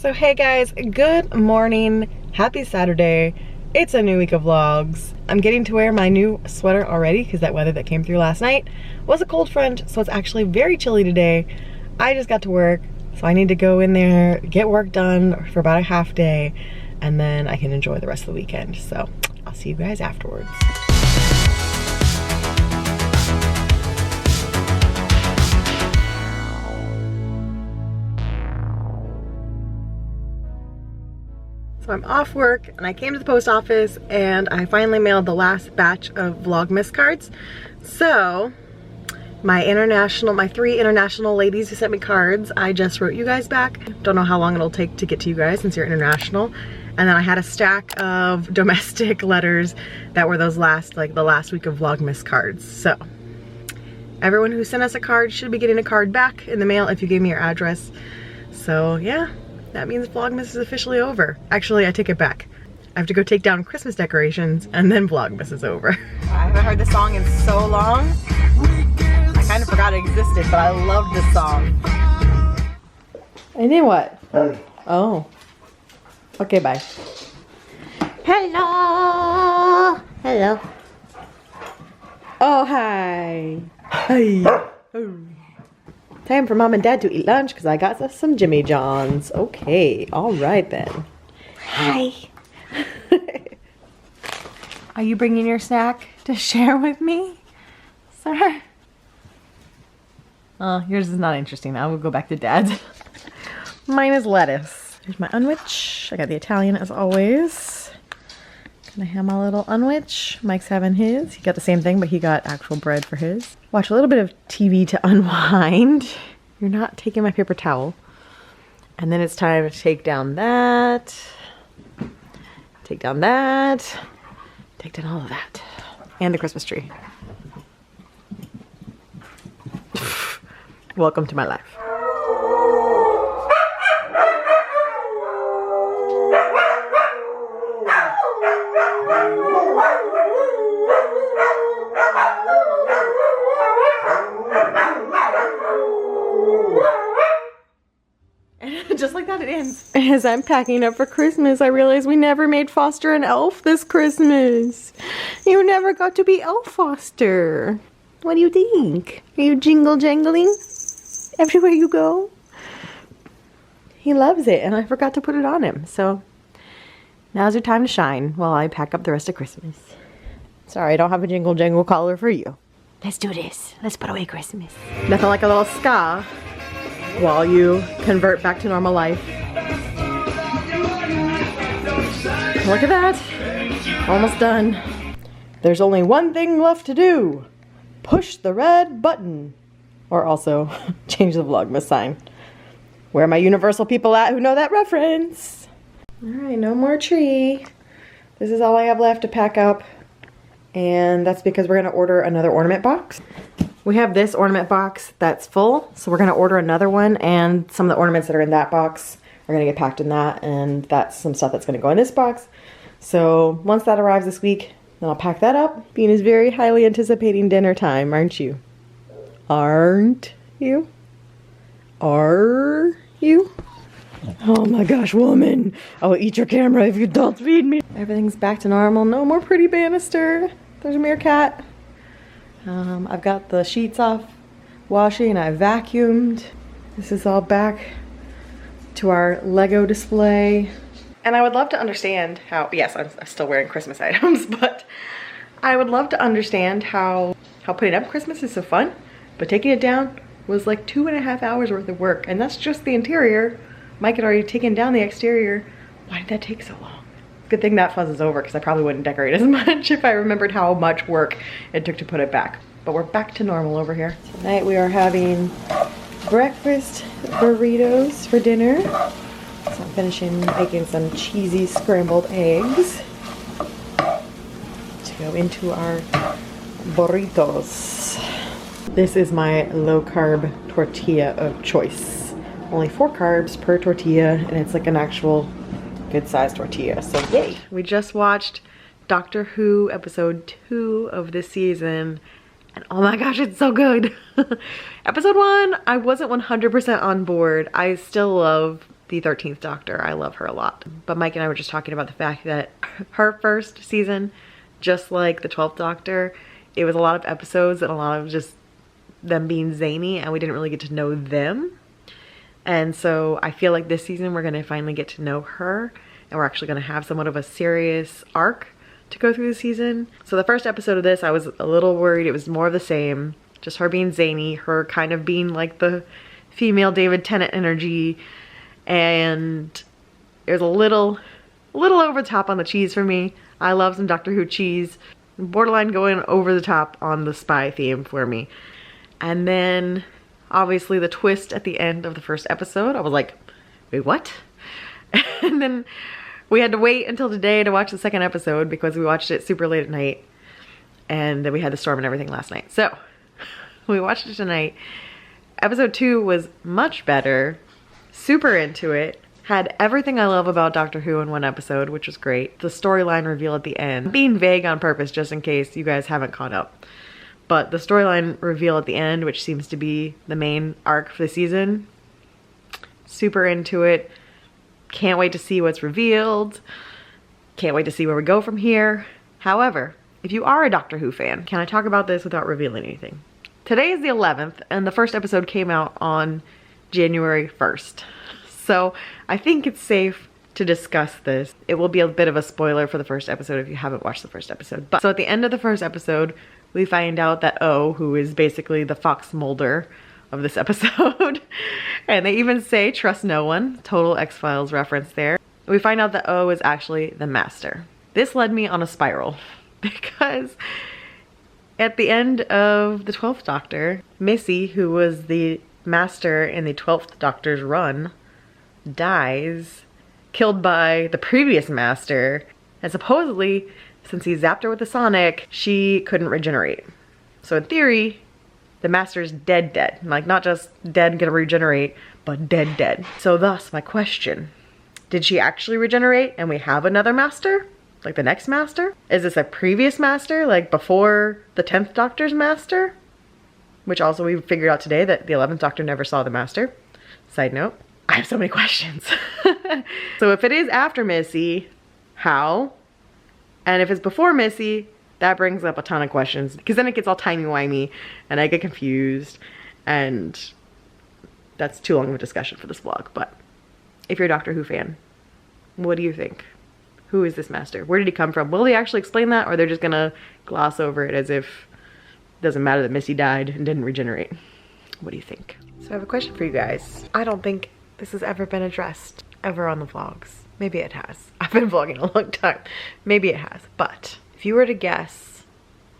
So hey guys, good morning, happy Saturday. It's a new week of vlogs. I'm getting to wear my new sweater already because that weather that came through last night was a cold front, so it's actually very chilly today. I just got to work, so I need to go in there, get work done for about a half day, and then I can enjoy the rest of the weekend. So I'll see you guys afterwards. So I'm off work and I came to the post office and I finally mailed the last batch of Vlogmas cards. So my three international ladies who sent me cards, I just wrote you guys back. Don't know how long it'll take to get to you guys since you're international. And then I had a stack of domestic letters that were those the last week of Vlogmas cards. So everyone who sent us a card should be getting a card back in the mail if you gave me your address. So yeah. That means Vlogmas is officially over. Actually, I take it back. I have to go take down Christmas decorations and then Vlogmas is over. I haven't heard this song in so long. I kind of forgot it existed, but I love this song. And then what? Oh. Okay, bye. Hello. Hello. Oh, hi. Hi. Oh. Time for mom and dad to eat lunch because I got us some Jimmy John's. Okay, all right then. Hi. Are you bringing your snack to share with me, sir? Oh, yours is not interesting. I will go back to dad's. Mine is lettuce. Here's my unwich. I got the Italian as always. Gonna have my little unwich. Mike's having his. He got the same thing, but he got actual bread for his. Watch a little bit of TV to unwind. You're not taking my paper towel. And then it's time to take down that. Take down that. Take down all of that. And the Christmas tree. Welcome to my life. Just like that it ends. As I'm packing up for Christmas, I realize we never made Foster an elf this Christmas. You never got to be Elf Foster. What do you think? Are you jingle jangling everywhere you go? He loves it and I forgot to put it on him. So now's your time to shine while I pack up the rest of Christmas. Sorry, I don't have a jingle jangle collar for you. Let's do this. Let's put away Christmas. Nothing like a little ska while you convert back to normal life. Look at that. Almost done. There's only one thing left to do. Push the red button. Or also change the Vlogmas sign. Where are my Universal people at who know that reference? Alright, no more tree. This is all I have left to pack up. And that's because we're going to order another ornament box. We have this ornament box that's full, so we're going to order another one, and some of the ornaments that are in that box are going to get packed in that, and that's some stuff that's going to go in this box. So once that arrives this week, then I'll pack that up. Bean is very highly anticipating dinner time, aren't you? Aren't you? Are you? Oh my gosh, woman. I will eat your camera if you don't feed me. Everything's back to normal. No more pretty banister. There's a meerkat. I've got the sheets off washing. I vacuumed. This is all back to our Lego display. And I would love to understand how, yes, I'm still wearing Christmas items, but I would love to understand how putting up Christmas is so fun, but taking it down was like 2.5 hours worth of work. And that's just the interior. Mike had already taken down the exterior. Why did that take so long? Good thing that fuzz is over because I probably wouldn't decorate as much if I remembered how much work it took to put it back. But we're back to normal over here. Tonight we are having breakfast burritos for dinner. So I'm finishing making some cheesy scrambled eggs to go into our burritos. This is my low carb tortilla of choice. Only 4 carbs per tortilla, and it's like an actual good sized tortilla, so yay. We just watched Doctor Who episode 2 of this season, and oh my gosh, it's so good. Episode 1, I wasn't 100% on board. I still love the 13th Doctor. I love her a lot. But Mike and I were just talking about the fact that her first season, just like the 12th Doctor, it was a lot of episodes and a lot of just them being zany, and we didn't really get to know them. And so I feel like this season we're gonna finally get to know her, and we're actually gonna have somewhat of a serious arc to go through the season. So the first episode of this, I was a little worried it was more of the same. Just her being zany, her kind of being like the female David Tennant energy, and it was a little over the top on the cheese for me. I love some Doctor Who cheese. Borderline going over the top on the spy theme for me. And then obviously the twist at the end of the first episode, I was like, wait, what? And then we had to wait until today to watch the second episode because we watched it super late at night, and then we had the storm and everything last night. So we watched it tonight. Episode 2 was much better, super into it, had everything I love about Doctor Who in one episode, which was great. The storyline reveal at the end, I'm being vague on purpose just in case you guys haven't caught up. But the storyline reveal at the end, which seems to be the main arc for the season, super into it. Can't wait to see what's revealed. Can't wait to see where we go from here. However, if you are a Doctor Who fan, can I talk about this without revealing anything? Today is the 11th, and the first episode came out on January 1st. So I think it's safe to discuss this. It will be a bit of a spoiler for the first episode if you haven't watched the first episode. But so at the end of the first episode, we find out that O, who is basically the Fox Mulder of this episode, and they even say trust no one, total X-Files reference there. We find out that O is actually the Master. This led me on a spiral because at the end of the 12th Doctor, Missy, who was the Master in the 12th Doctor's run, dies, killed by the previous Master, and supposedly, since he zapped her with the sonic, she couldn't regenerate. So in theory, the Master's dead. Like, not just dead, gonna regenerate, but dead. So thus, my question, did she actually regenerate and we have another Master? Like the next Master? Is this a previous Master, like before the 10th Doctor's Master? Which also we figured out today that the 11th Doctor never saw the Master. Side note, I have so many questions. So if it is after Missy, how? And if it's before Missy, that brings up a ton of questions, because then it gets all timey-wimey and I get confused, and that's too long of a discussion for this vlog. But if you're a Doctor Who fan, what do you think? Who is this Master? Where did he come from? Will they actually explain that, or they're just gonna gloss over it as if it doesn't matter that Missy died and didn't regenerate? What do you think? So I have a question for you guys. I don't think this has ever been addressed ever on the vlogs. Maybe it has. I've been vlogging a long time. Maybe it has. But if you were to guess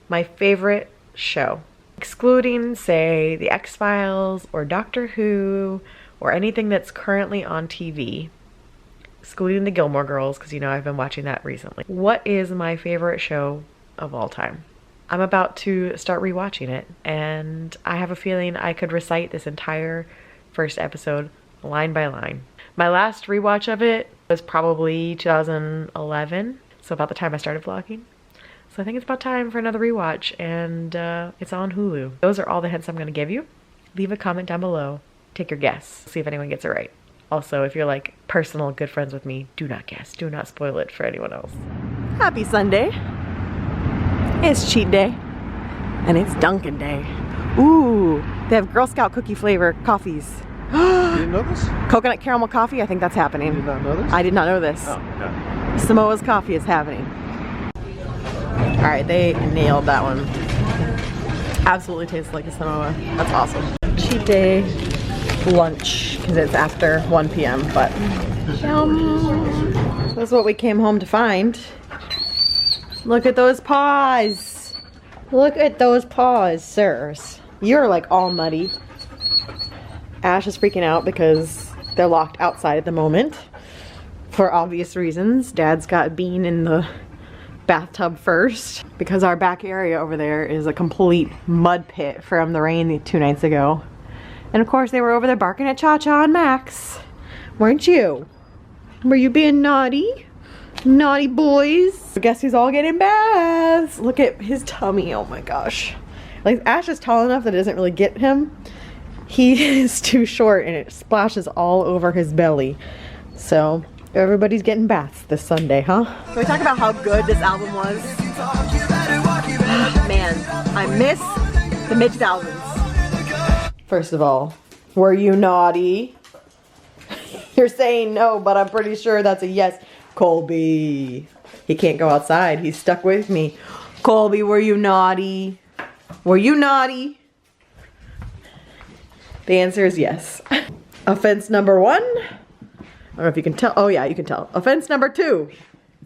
my favorite show, excluding, say, the X-Files or Doctor Who or anything that's currently on TV, excluding the Gilmore Girls, because you know I've been watching that recently, what is my favorite show of all time? I'm about to start rewatching it, and I have a feeling I could recite this entire first episode line by line. My last rewatch of it was probably 2011, so about the time I started vlogging. So I think it's about time for another rewatch, and it's on Hulu. Those are all the hints I'm going to give you. Leave a comment down below. Take your guess. See if anyone gets it right. Also, if you're like personal good friends with me, do not guess. Do not spoil it for anyone else. Happy Sunday. It's cheat day. And it's Dunkin' Day. Ooh, they have Girl Scout cookie flavor coffees. You didn't know this? Coconut caramel coffee, I think that's happening. You did not know this? I did not know this. Oh, okay. Samoa's coffee is happening. All right, they nailed that one. Absolutely tastes like a Samoa. That's awesome. Cheat day lunch, because it's after 1 p.m., but yum. This is what we came home to find. Look at those paws. Look at those paws, sirs. You're like all muddy. Ash is freaking out because they're locked outside at the moment for obvious reasons. Dad's got Bean in the bathtub first because our back area over there is a complete mud pit from the rain 2 nights ago. And of course they were over there barking at Cha-Cha and Max. Weren't you? Were you being naughty? Naughty boys. Guess who's all getting baths? Look at his tummy, oh my gosh. Like Ash is tall enough that it doesn't really get him. he is too short and it splashes all over his belly. So everybody's getting baths this Sunday, huh? Can we talk about how good this album was? Man, I miss the mid-2000s. First of all, were you naughty? You're saying no, but I'm pretty sure that's a yes. Colby. He can't go outside. He's stuck with me. Colby, were you naughty? Were you naughty? The answer is yes. Offense number 1. I don't know if you can tell. Oh yeah, you can tell. Offense number 2.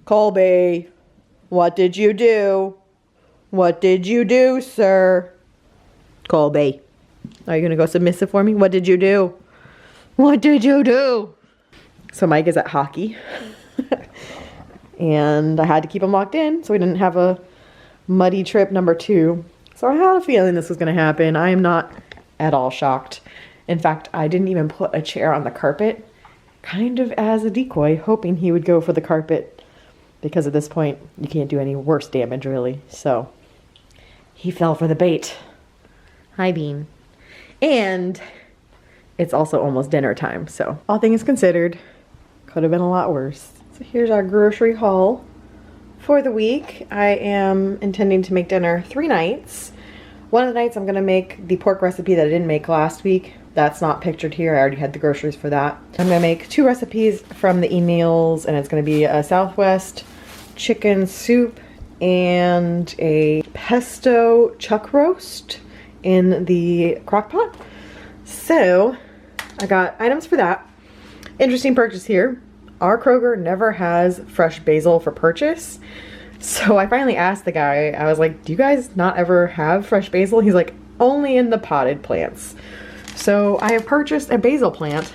Colby, what did you do? What did you do, sir? Colby, are you gonna go submissive for me? What did you do? What did you do? So Mike is at hockey. And I had to keep him locked in so we didn't have a muddy trip number 2. So I had a feeling this was gonna happen. I am not at all shocked. In fact, I didn't even put a chair on the carpet, kind of as a decoy, hoping he would go for the carpet, because at this point you can't do any worse damage really. So he fell for the bait. Hi, Bean. And it's also almost dinner time, so all things considered, could have been a lot worse. So here's our grocery haul for the week. I am intending to make dinner 3 nights. One of the nights I'm gonna make the pork recipe that I didn't make last week. That's not pictured here. I already had the groceries for that. I'm gonna make 2 recipes from the e-meals, and it's gonna be a Southwest chicken soup and a pesto chuck roast in the crock pot. So I got items for that. Interesting purchase here. Our Kroger never has fresh basil for purchase. So I finally asked the guy, I was like, do you guys not ever have fresh basil? He's like, only in the potted plants. So I have purchased a basil plant.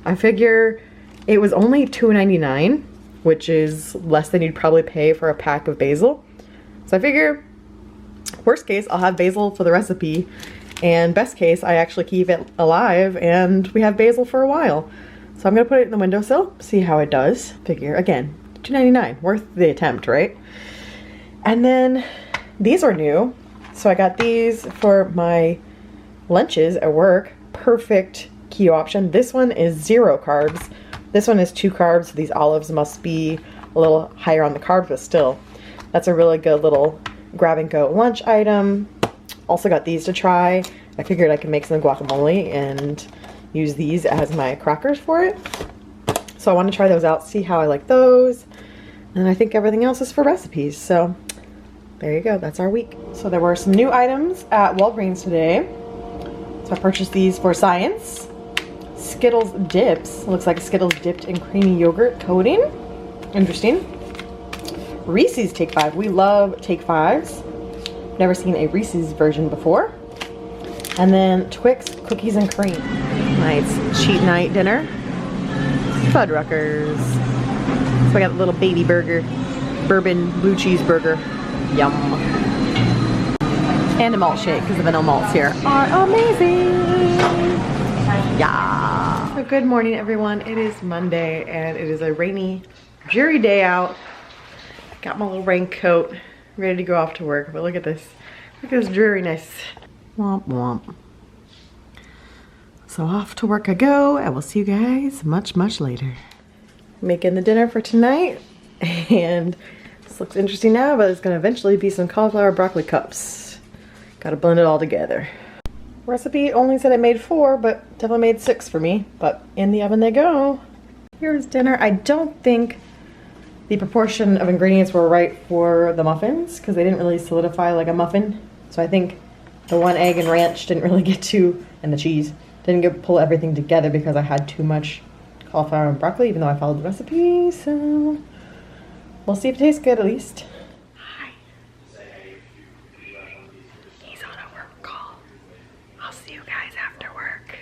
I figure it was only $2.99, which is less than you'd probably pay for a pack of basil. So I figure, worst case, I'll have basil for the recipe, and best case, I actually keep it alive and we have basil for a while. So I'm gonna put it in the windowsill, see how it does. Figure, again, $2.99, worth the attempt, right? And then these are new. So I got these for my lunches at work. Perfect keto option. This one is 0 carbs. This one is 2 carbs. So these olives must be a little higher on the carbs, but still, that's a really good little grab and go lunch item. Also got these to try. I figured I could make some guacamole and use these as my crackers for it. So I want to try those out, see how I like those. And I think everything else is for recipes. So there you go, that's our week. So there were some new items at Walgreens today. So I purchased these for science. Skittles dips. Looks like Skittles dipped in creamy yogurt coating. Interesting. Reese's Take 5. We love Take 5s. Never seen a Reese's version before. And then Twix cookies and cream. Nice cheat night dinner. Fuddruckers. So I got a little baby burger. Bourbon blue cheese burger. Yum. And a malt shake, because the vanilla malts here are amazing. Yeah. So good morning, everyone. It is Monday, and it is a rainy, dreary day out. Got my little raincoat, ready to go off to work. But look at this. Look at this dreariness. Womp womp. So off to work I go. I will see you guys much, much later. Making the dinner for tonight, and this looks interesting now, but it's gonna eventually be some cauliflower broccoli cups. Gotta blend it all together. Recipe only said it made 4, but definitely made 6 for me, but in the oven they go. Here's dinner. I don't think the proportion of ingredients were right for the muffins, because they didn't really solidify like a muffin. So I think the 1 egg and ranch didn't really get to, and the cheese, didn't pull everything together because I had too much cauliflower and broccoli, even though I followed the recipe. So we'll see if it tastes good at least. Hi. He's on a work call. I'll see you guys after work.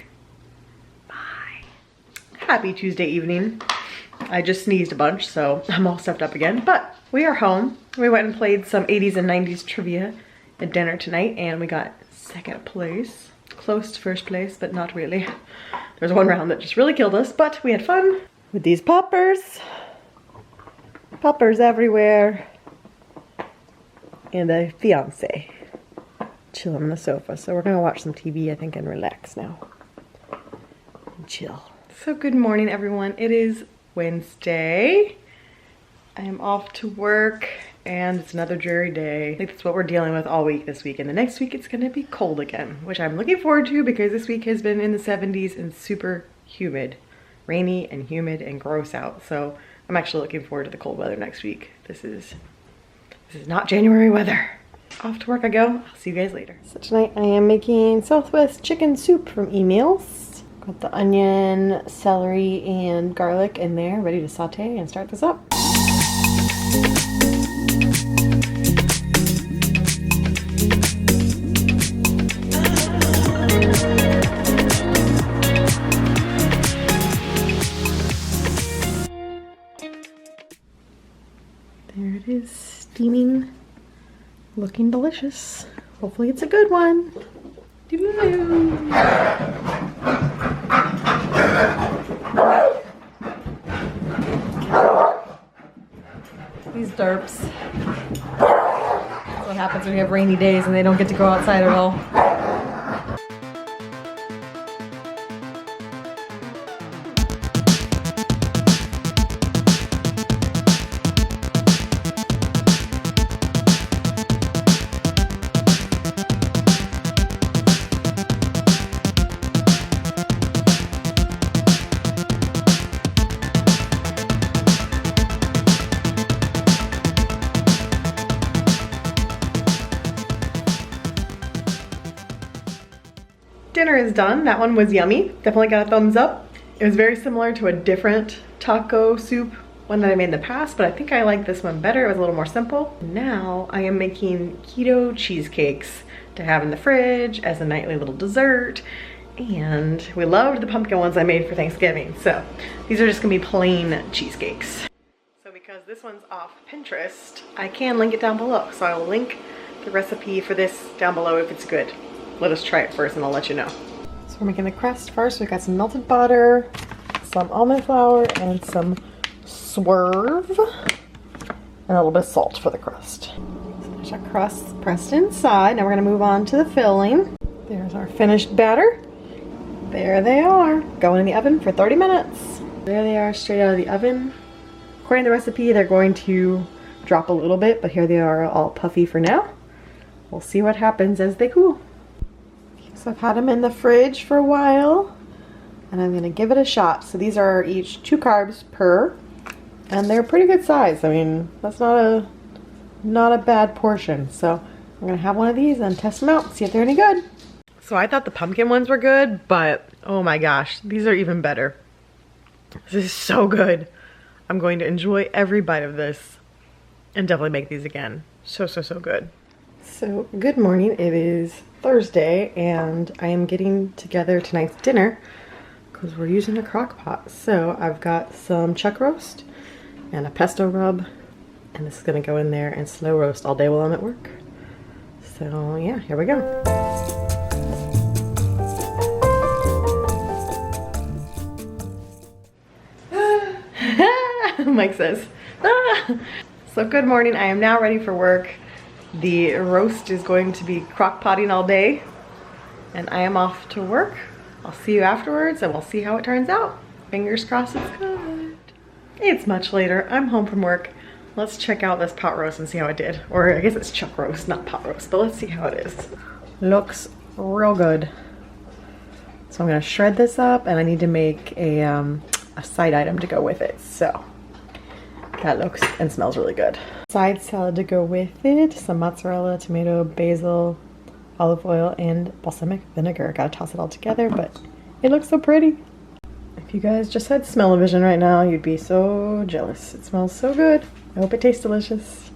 Bye. Happy Tuesday evening. I just sneezed a bunch, so I'm all stuffed up again, but we are home. We went and played some 80s and 90s trivia at dinner tonight, and we got 2nd place. Close to 1st place, but not really. There's 1 round that just really killed us, but we had fun with these poppers. Poppers everywhere. And a fiance chilling on the sofa. So we're gonna watch some TV, I think, and relax now. chill. So good morning, everyone. It is Wednesday. I am off to work and it's another dreary day. I think that's what we're dealing with all week this week. And the next week it's gonna be cold again, which I'm looking forward to because this week has been in the 70s and super humid. Rainy and humid and gross out. So I'm actually looking forward to the cold weather next week. This is not January weather. Off to work I go. I'll see you guys later. So tonight I am making Southwest chicken soup from Emails. Got the onion, celery, and garlic in there, ready to saute and start this up. There it is, steaming, looking delicious. Hopefully it's a good one. Doo-doo-doo. These derps. That's what happens when you have rainy days and they don't get to go outside at all. Dinner is done. That one was yummy. Definitely got a thumbs up. It was very similar to a different taco soup, one that I made in the past, but I think I like this one better. It was a little more simple. Now I am making keto cheesecakes to have in the fridge as a nightly little dessert. And we loved the pumpkin ones I made for Thanksgiving. So these are just gonna be plain cheesecakes. So because this one's off Pinterest, I can link it down below. So I will link the recipe for this down below if it's good. Let us try it first and I'll let you know. So we're making the crust first. We've got some melted butter, some almond flour, and some swerve, and a little bit of salt for the crust. So there's our crust pressed inside. Now we're gonna move on to the filling. There's our finished batter. There they are, going in the oven for 30 minutes. There they are, straight out of the oven. According to the recipe, they're going to drop a little bit, but here they are all puffy for now. We'll see what happens as they cool. So I've had them in the fridge for a while and I'm gonna give it a shot. So these are each 2 carbs per, and they're pretty good size. I mean, that's not a bad portion. So I'm gonna have one of these and test them out, see if they're any good. So I thought the pumpkin ones were good, but oh my gosh, these are even better. This is so good. I'm going to enjoy every bite of this and definitely make these again. So good. So good morning, it is Thursday and I am getting together tonight's dinner because we're using a crock pot. So I've got some chuck roast and a pesto rub, and this is gonna go in there and slow roast all day while I'm at work. So yeah, here we go. Mike says. So good morning, I am now ready for work. The roast is going to be crock potting all day and I am off to work. I'll see you afterwards and we'll see how it turns out. Fingers crossed it's good. It's much later. I'm home from work. Let's check out this pot roast and see how it did. Or I guess it's chuck roast, not pot roast, but let's see how it is. Looks real good. So I'm gonna shred this up and I need to make a side item to go with it. So that looks and smells really good. Side salad to go with it, some mozzarella, tomato, basil, olive oil, and balsamic vinegar. Gotta toss it all together, but it looks so pretty. If you guys just had smell-o-vision right now, you'd be so jealous. It smells so good. I hope it tastes delicious.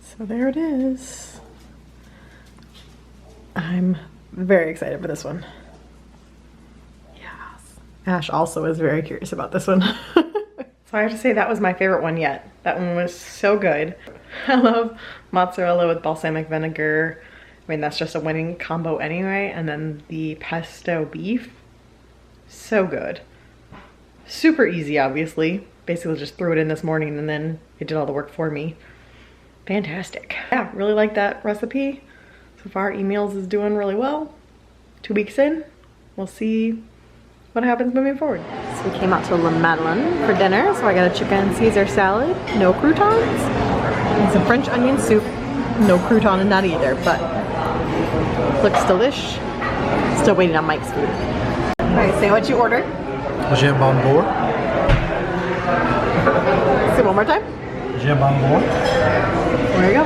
So there it is. I'm very excited for this one. Yes. Ash also is very curious about this one. So I have to say that was my favorite one yet. That one was so good. I love mozzarella with balsamic vinegar. I mean, that's just a winning combo anyway. And then the pesto beef, so good. Super easy, obviously. Basically just threw it in this morning and then it did all the work for me. Fantastic. Yeah, really like that recipe. So far, Emails is doing really well. 2 weeks in, we'll see what happens moving forward. So we came out to La Madeleine for dinner. So I got a chicken Caesar salad, no croutons, and some French onion soup. No crouton in that either, but looks delish. Still waiting on Mike's food. Alright, say what you ordered. Jambon Say it one more time. Jambon. There you go.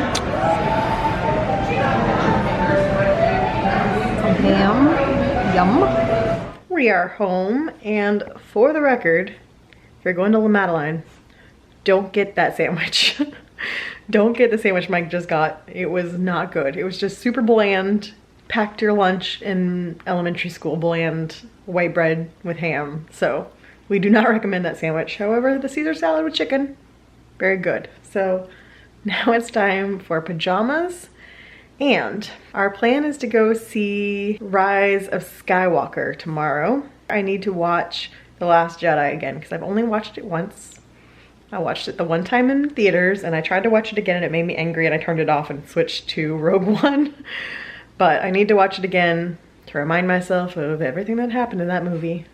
Some ham. Yum. We are home, and for the record, if you're going to La Madeleine, don't get that sandwich. Don't get the sandwich Mike just got. It was not good. It was just super bland. Packed your lunch in elementary school, bland white bread with ham. So we do not recommend that sandwich. However, the Caesar salad with chicken, very good. So now it's time for pajamas. And our plan is to go see Rise of Skywalker tomorrow. I need to watch The Last Jedi again because I've only watched it once. I watched it the one time in theaters and I tried to watch it again and it made me angry and I turned it off and switched to Rogue One. But I need to watch it again to remind myself of everything that happened in that movie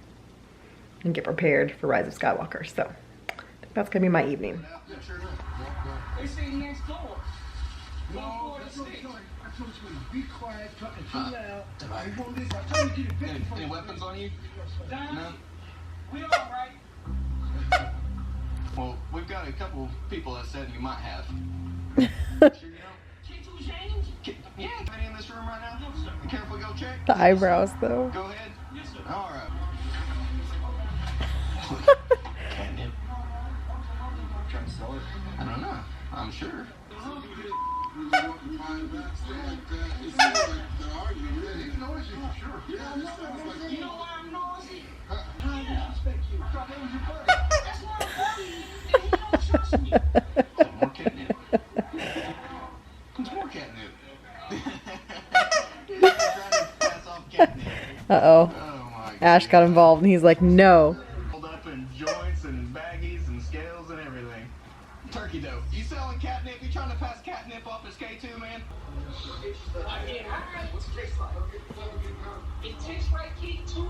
and get prepared for Rise of Skywalker. So I think that's gonna be my evening. Any weapons on you? No? We all right. Well, we've got a couple people that said you might have. Sure you Keto James? don't? Yeah, anybody in this room right now? You care if we go check? The eyebrows though. Go ahead. Yes, sir. All right. Catnip. Trying to sell it? I don't know. I'm sure. You know why I'm nosy? I respect you. Thought that was your buddy. That's my buddy. And he don't trust me. Some more catnip. Some more catnip. You're trying to pass off catnip. Uh-oh. Oh my God. Ash got involved and he's like, no. Rolled up in joints and baggies and scales and everything. Turkey dough. You selling catnip? You trying to pass catnip off as K2, man? I get high. What's it taste like? It tastes like K2,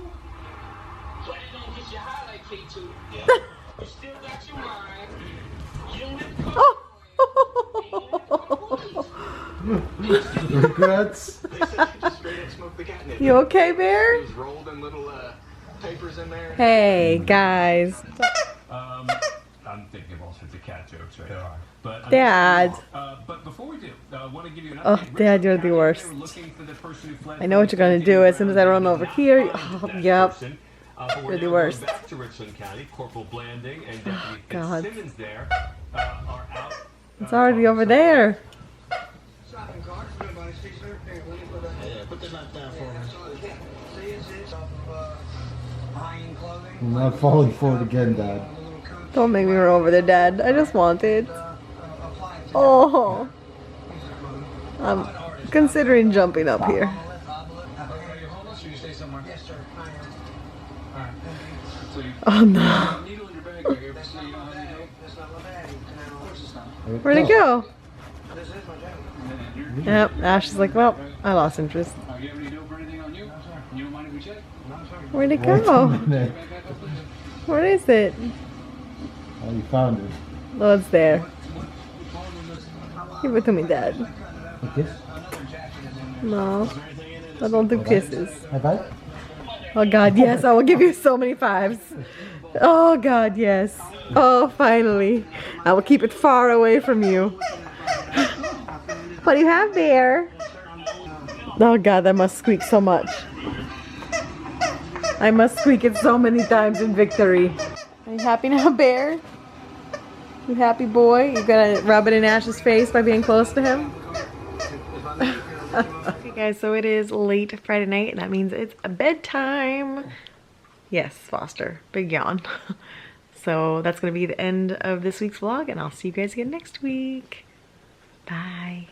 but it don't get you high like K2. Yeah. You still got your mind. You don't have to Regrets. They said you just straight up smoked the catnip. You okay, Bear? It was rolled in little papers in there. Hey, guys. I'm thinking of all sorts of cat jokes right now. But Dad. But before we do, I want to give you an Oh, update. Dad, you're the worst. I know what you're gonna do as soon as I run over here. Oh, yep. You're the worst. Back to Richland County, Corporal Blanding and Deputy God. Fitzsimmons there are out. It's already over there. Put the knife down for me. I'm not falling for it again, Dad. Don't make me run over there, Dad. I just want it. Oh. I'm considering jumping up here. Oh no. Where'd it go? Yep, Ash is like, well, I lost interest. Where'd it go? Where is it? Oh, you found it. Oh, it's there. Give it to me, Dad. A kiss? No, I don't do kisses. High five? Oh God, yes, I will give you so many fives. Oh God, yes. Oh, finally. I will keep it far away from you. What do you have there? Oh God, that must squeak so much. I must squeak it so many times in victory. Are you happy now, Bear? You happy boy? You gonna rub it in Ash's face by being close to him? Okay guys, so it is late Friday night and that means it's bedtime. Yes, Foster, big yawn. So that's gonna be the end of this week's vlog and I'll see you guys again next week. Bye.